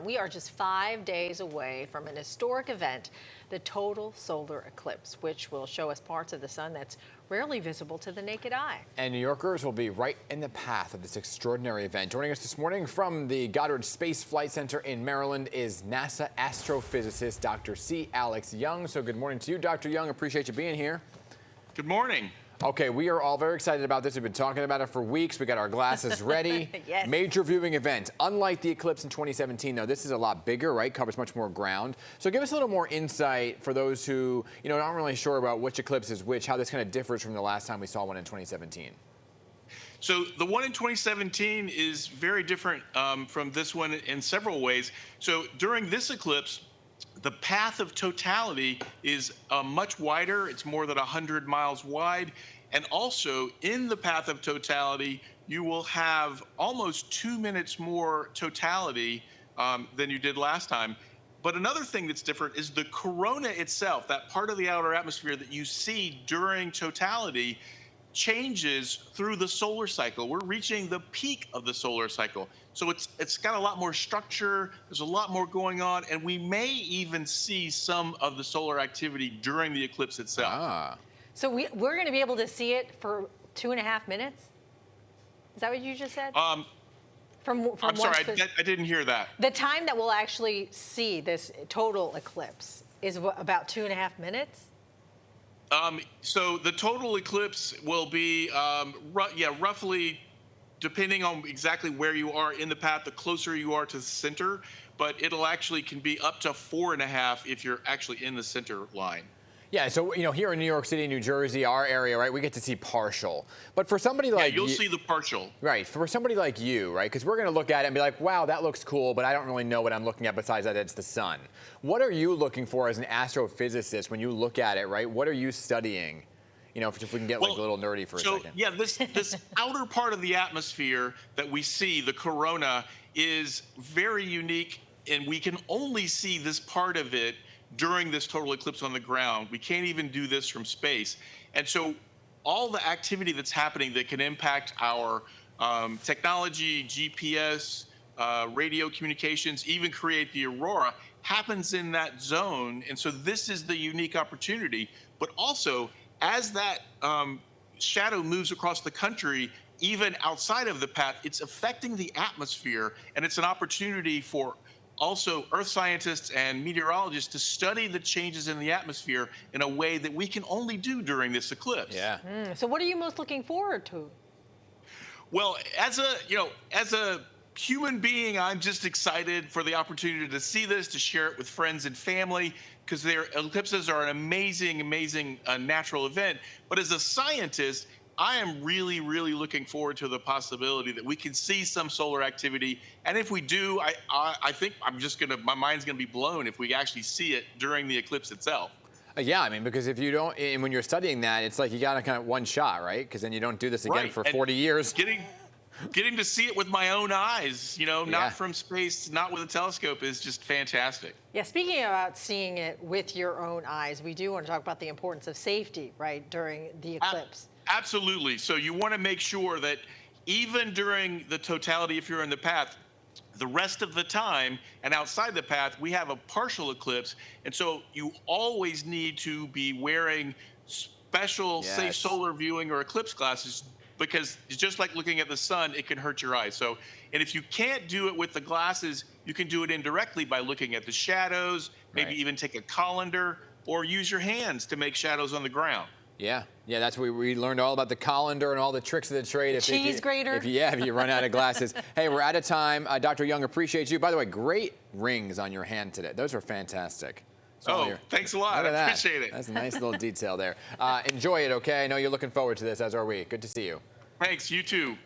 ground. We are just 5 days away from an historic event, the total solar eclipse, which will show us parts of the sun that's rarely visible to the naked eye. And New Yorkers will be right in the path of this extraordinary event. Joining us this morning from the Goddard Space Flight Center in Maryland is NASA astrophysicist Dr. C. Alex Young. So good morning to you, Dr. Young. Appreciate you being here. Good morning. Okay, we are all very excited about this. We've been talking about it for weeks. We got our glasses ready. Yes. Major viewing event. Unlike the eclipse in 2017, though, this is a lot bigger, right? Covers much more ground. So give us a little more insight for those who, aren't really sure about which eclipse is which, how this kind of differs from the last time we saw one in 2017. So the one in 2017 is very different from this one in several ways. So during this eclipse, the path of totality is much wider. It's more than 100 miles wide. And also in the path of totality, you will have almost 2 minutes more totality than you did last time. But another thing that's different is the corona itself, that part of the outer atmosphere that you see during totality, changes through the solar cycle. We're reaching the peak of the solar cycle. So it's got a lot more structure, there's a lot more going on, and we may even see some of the solar activity during the eclipse itself. Ah. So we're going to be able to see it for 2.5 minutes? Is that what you just said? I'm sorry, I didn't hear that. The time that we'll actually see this total eclipse is about 2.5 minutes? So the total eclipse will be, roughly, depending on exactly where you are in the path, the closer you are to the center, but it'll actually can be up to 4.5 if you're actually in the center line. Yeah, so, here in New York City, New Jersey, our area, right, we get to see partial. But for somebody like you'll see the partial. Right, for somebody like you, right, because we're going to look at it and be like, wow, that looks cool, but I don't really know what I'm looking at besides that it's the sun. What are you looking for as an astrophysicist when you look at it, right? What are you studying? If we can get like a little nerdy for a second. Yeah, this outer part of the atmosphere that we see, the corona, is very unique, and we can only see this part of it during this total eclipse on the ground. We can't even do this from space. And so all the activity that's happening that can impact our technology, GPS, radio communications, even create the aurora, happens in that zone. And so this is the unique opportunity. But also, as that shadow moves across the country, even outside of the path, it's affecting the atmosphere. And it's an opportunity for also Earth scientists and meteorologists to study the changes in the atmosphere in a way that we can only do during this eclipse. Yeah. So what are you most looking forward to? Well, as a human being, I'm just excited for the opportunity to see this, to share it with friends and family, because their eclipses are an amazing, amazing natural event. But as a scientist, I am really, really looking forward to the possibility that we can see some solar activity. And if we do, I think my mind's gonna be blown if we actually see it during the eclipse itself. Yeah, I mean, because if you don't, and when you're studying that, it's like you got to kind of one shot, right? Because then you don't do this again for 40 years. Getting to see it with my own eyes, not from space, not with a telescope, is just fantastic. Yeah, speaking about seeing it with your own eyes, we do want to talk about the importance of safety, right, during the eclipse. Absolutely. So you want to make sure that even during the totality, if you're in the path, the rest of the time and outside the path, we have a partial eclipse. And so you always need to be wearing special safe solar viewing or eclipse glasses, because it's just like looking at the sun, it can hurt your eyes. So, and if you can't do it with the glasses, you can do it indirectly by looking at the shadows, maybe even take a colander or use your hands to make shadows on the ground. Yeah, that's what we learned all about the colander and all the tricks of the trade. Cheese grater. If you run out of glasses. Hey, we're out of time. Dr. Young, appreciate you. By the way, great rings on your hand today. Those are fantastic. Thanks a lot. I appreciate it. That's a nice little detail there. Enjoy it, okay? I know you're looking forward to this, as are we. Good to see you. Thanks, you too.